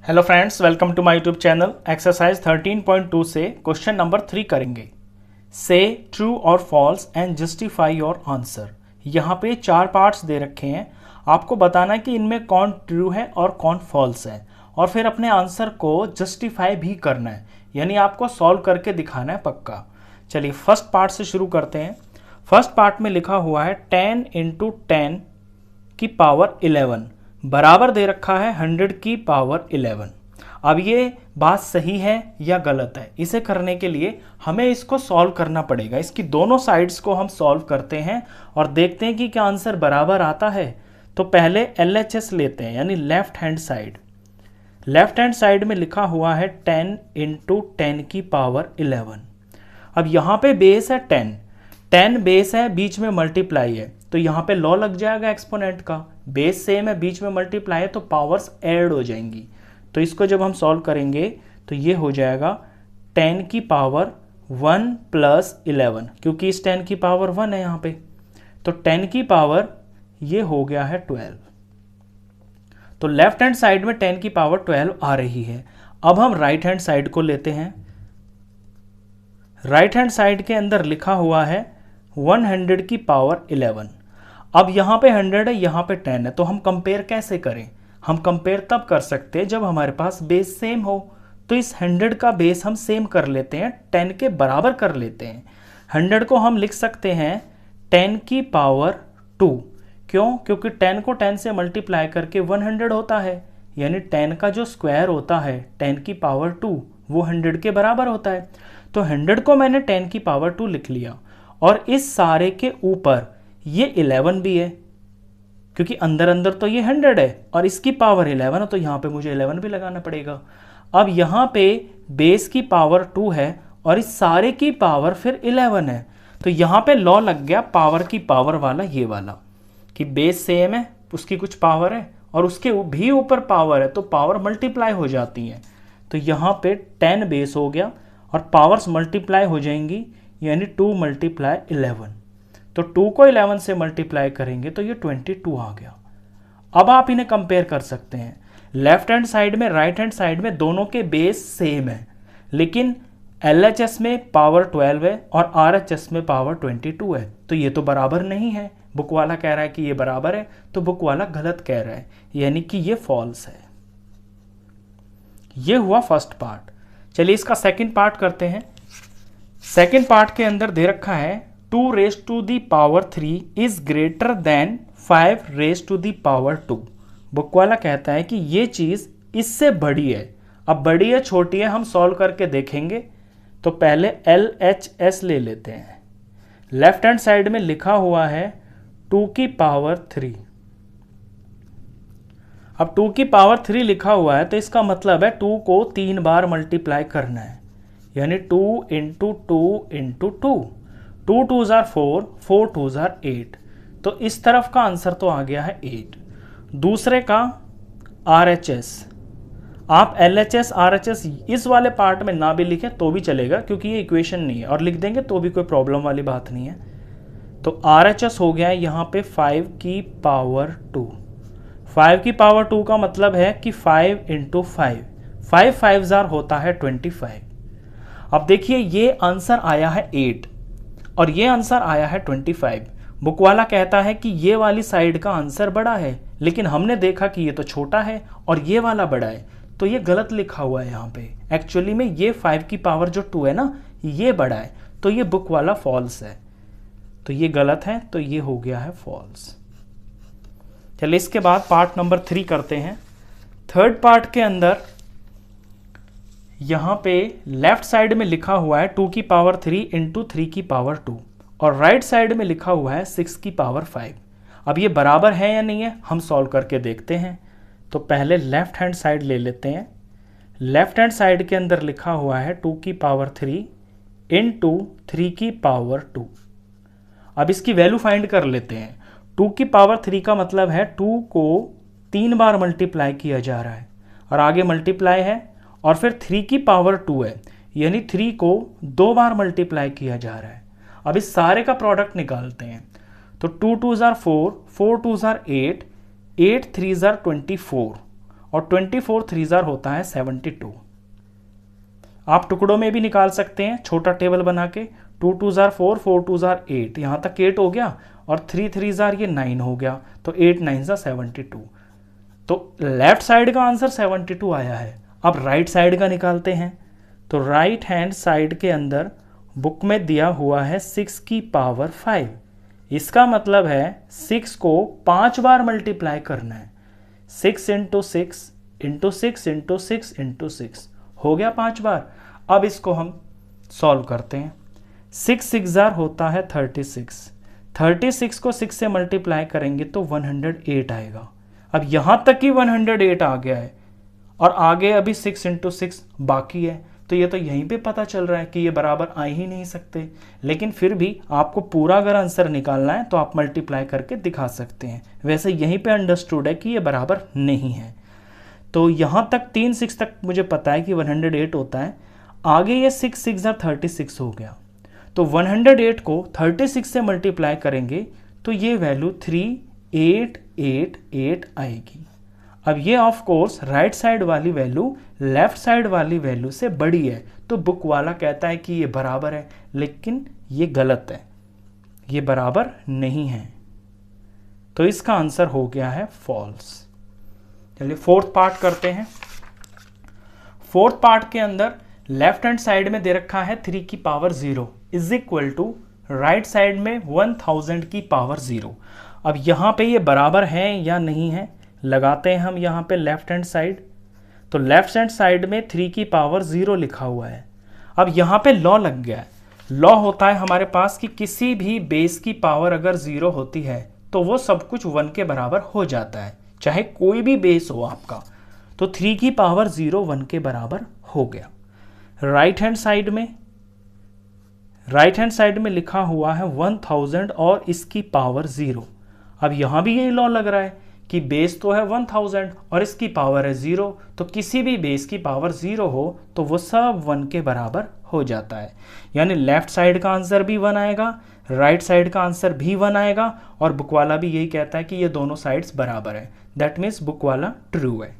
Hello friends, welcome to my YouTube channel. Exercise 13.2 से question number 3 करेंगे। से true और false and justify your answer. यहाँ पे 4 पार्ट्स दे रखे हैं, आपको बताना है कि इनमें कौन ट्रू है और कौन फॉल्स है, और फिर अपने आंसर को जस्टिफाई भी करना है, यानी आपको सॉल्व करके दिखाना है पक्का। चलिए फर्स्ट पार्ट से शुरू करते हैं। फर्स्ट पार्ट में लिखा हुआ है 10 × 10 की पावर 11 बराबर दे रखा है 100 की पावर 11। अब ये बात सही है या गलत है, इसे करने के लिए हमें इसको सॉल्व करना पड़ेगा। इसकी दोनों साइड्स को हम सॉल्व करते हैं और देखते हैं कि क्या आंसर बराबर आता है। तो पहले LHS लेते हैं, यानी left hand side. Left hand side में लिखा हुआ है 10 × 10 की पावर 11। अब यहाँ पे बेस है 10 बेस है, बीच में मल्टीप्लाई है, तो यहाँ पे लॉ लग जाएगा एक्सपोनेंट का। बेस सेम है, बीच में मल्टीप्लाई है, तो पावर्स ऐड हो जाएंगी। तो इसको जब हम सॉल्व करेंगे तो ये हो जाएगा 10 की पावर 1 + 11, क्योंकि इस 10 की पावर 1 है यहाँ पे, तो 10 की पावर ये हो गया है 12। तो लेफ्ट हैंड साइड में 10 की पावर 12 आ रही है। अब हम राइट हैंड साइड को लेते हैं। राइट हैंड साइड के अंदर लिखा हुआ है 100 की पावर 11। अब यहाँ पे 100 है, यहाँ पे 10 है, तो हम कंपेयर कैसे करें? हम कंपेयर तब कर सकते हैं जब हमारे पास बेस सेम हो। तो इस 100 का बेस हम सेम कर लेते हैं, 10 के बराबर कर लेते हैं। 100 को हम लिख सकते हैं 10 की पावर 2। क्यों? क्योंकि 10 को 10 से मल्टीप्लाई करके 100 होता है, यानी 10 का जो स्क्वायर होता है 10 की पावर 2 वो 100 के बराबर होता है। तो 100 को मैंने 10 की पावर 2 लिख लिया, और इस सारे के ऊपर ये 11 भी है, क्योंकि अंदर अंदर तो ये 100 है और इसकी पावर 11 है, तो यहाँ पे मुझे 11 भी लगाना पड़ेगा। अब यहाँ पे बेस की पावर 2 है और इस सारे की पावर फिर 11 है, तो यहाँ पे लॉ लग गया पावर की पावर वाला, ये वाला, कि बेस सेम है, उसकी कुछ पावर है और उसके भी ऊपर पावर है, तो पावर मल्टीप्लाई हो जाती है। तो यहाँ पे 10 बेस हो गया और पावर्स मल्टीप्लाई हो जाएंगी, यानी 2 × 11। तो 2 को 11 से मल्टीप्लाई करेंगे तो ये 22 आ गया। अब आप इन्हें कंपेयर कर सकते हैं। लेफ्ट हैंड साइड में, राइट हैंड साइड में दोनों के बेस सेम है, लेकिन LHS में पावर 12 है और RHS में पावर 22 है, तो ये तो बराबर नहीं है। बुक वाला कह रहा है कि ये बराबर है, तो बुक वाला गलत कह रहा है, यानी कि ये फॉल्स है। ये हुआ फर्स्ट पार्ट। चलिए इसका सेकंड पार्ट करते हैं। सेकंड पार्ट के अंदर दे रखा है 2⁻³ इज ग्रेटर देन 5⁻²। बुक वाला कहता है कि ये चीज इससे बड़ी है। अब बड़ी है छोटी है हम सॉल्व करके देखेंगे। तो पहले LHS ले लेते हैं। लेफ्ट हैंड साइड में लिखा हुआ है 2⁻3। अब 2⁻3 लिखा हुआ है, तो इसका मतलब है 2 को 3 बार मल्टीप्लाई करना है, यानी 2 × 2 × 2। 2 2s are 4, 4 2s are 8। तो इस तरफ का आंसर तो आ गया है 8। दूसरे का RHS, आप LHS RHS इस वाले पार्ट में ना भी लिखें तो भी चलेगा, क्योंकि ये इक्वेशन नहीं है, और लिख देंगे तो भी कोई प्रॉब्लम वाली बात नहीं है। तो RHS हो गया है यहाँ पे 5 की पावर 2। 5 की पावर 2 का मतलब है कि 5 × 5, 5 5s होता है 25। अब देखिए ये आंसर आया है 8 और ये आंसर आया है 25। बुक वाला कहता है कि ये वाली साइड का आंसर बड़ा है, लेकिन हमने देखा कि ये तो छोटा है और ये वाला बड़ा है, तो ये गलत लिखा हुआ है यहाँ पे। एक्चुअली में ये 5 की पावर जो 2 है ना, ये बड़ा है, तो ये बुक वाला फॉल्स है, तो ये गलत है, तो ये हो गया है फॉल्स। चलिए इसके बाद पार्ट नंबर 3 करते हैं। थर्ड पार्ट के अंदर यहाँ पे लेफ्ट साइड में लिखा हुआ है 2⁻3 × 3⁻2 और राइट साइड में लिखा हुआ है 6⁻5। अब ये बराबर है या नहीं है हम सॉल्व करके देखते हैं। तो पहले लेफ्ट हैंड साइड ले लेते हैं। लेफ्ट हैंड साइड के अंदर लिखा हुआ है 2⁻3 × 3⁻2। अब इसकी वैल्यू फाइंड कर लेते हैं। 2⁻3 का मतलब है 2 को 3 बार मल्टीप्लाई किया जा रहा है और आगे मल्टीप्लाई है, और फिर 3⁻2 है, यानी 3 को 2 बार मल्टीप्लाई किया जा रहा है। अब इस सारे का प्रोडक्ट निकालते हैं। तो 2 2s are 4, 4 2s are 8, 8 3s are 24, और 24 3 होता है 72। आप टुकड़ों में भी निकाल सकते हैं छोटा टेबल बना के, 2 2 4 4 2 8, यहाँ तक 8 हो गया और 3 3 ये 9 हो गया, तो 8 9 72। तो लेफ्ट साइड का आंसर 72 आया है। अब राइट साइड का निकालते हैं। तो राइट हैंड साइड के अंदर बुक में दिया हुआ है 6 की पावर 5। इसका मतलब है 6 को 5 बार मल्टीप्लाई करना है। 6 इंटू 6 इंटू 6 इंटू 6 इंटू 6 हो गया 5 बार। अब इसको हम सॉल्व करते हैं। 6 6 होता है 36। 36 को 6 से मल्टीप्लाई करेंगे तो 108 आएगा। अब यहां तक कि 108 आ गया है और आगे अभी 6 इंटू 6 बाकी है, तो ये तो यहीं पे पता चल रहा है कि ये बराबर आ ही नहीं सकते। लेकिन फिर भी आपको पूरा अगर आंसर निकालना है तो आप मल्टीप्लाई करके दिखा सकते हैं। वैसे यहीं पे अंडरस्टूड है कि ये बराबर नहीं है। तो यहाँ तक 3 6 तक मुझे पता है कि 108 होता है। आगे ये 6 6 36 हो गया, तो 108 को 36 से मल्टीप्लाई करेंगे तो ये वैल्यू 3888 आएगी। अब ये ऑफ कोर्स राइट साइड वाली वैल्यू लेफ्ट साइड वाली वैल्यू से बड़ी है, तो बुक वाला कहता है कि ये बराबर है, लेकिन ये गलत है, ये बराबर नहीं है। तो इसका आंसर हो गया है फॉल्स। चलिए फोर्थ पार्ट करते हैं। फोर्थ पार्ट के अंदर लेफ्ट हैंड साइड में दे रखा है 3 की power 0 is equal to right side में 1000 की पावर 0। अब यहाँ पे ये बराबर है या नहीं है लगाते हैं हम यहाँ पे लेफ्ट हैंड साइड। तो लेफ्ट हैंड साइड में 3 की पावर 0 लिखा हुआ है। अब यहाँ पे लॉ लग गया है। लॉ होता है हमारे पास कि किसी भी बेस की पावर अगर 0 होती है तो वो सब कुछ 1 के बराबर हो जाता है, चाहे कोई भी बेस हो आपका। तो 3 की पावर 0 1 के बराबर हो गया। राइट हैंड साइड में लिखा हुआ है 1000 और इसकी पावर 0। अब यहां भी यही लॉ लग रहा है कि बेस तो है 1000 और इसकी पावर है 0, तो किसी भी बेस की पावर 0 हो तो वो सब 1 के बराबर हो जाता है। यानी लेफ्ट साइड का आंसर भी 1 आएगा, राइट साइड का आंसर भी 1 आएगा, और बुक वाला भी यही कहता है कि ये दोनों साइड्स बराबर है। दैट मीन्स बुक वाला ट्रू है।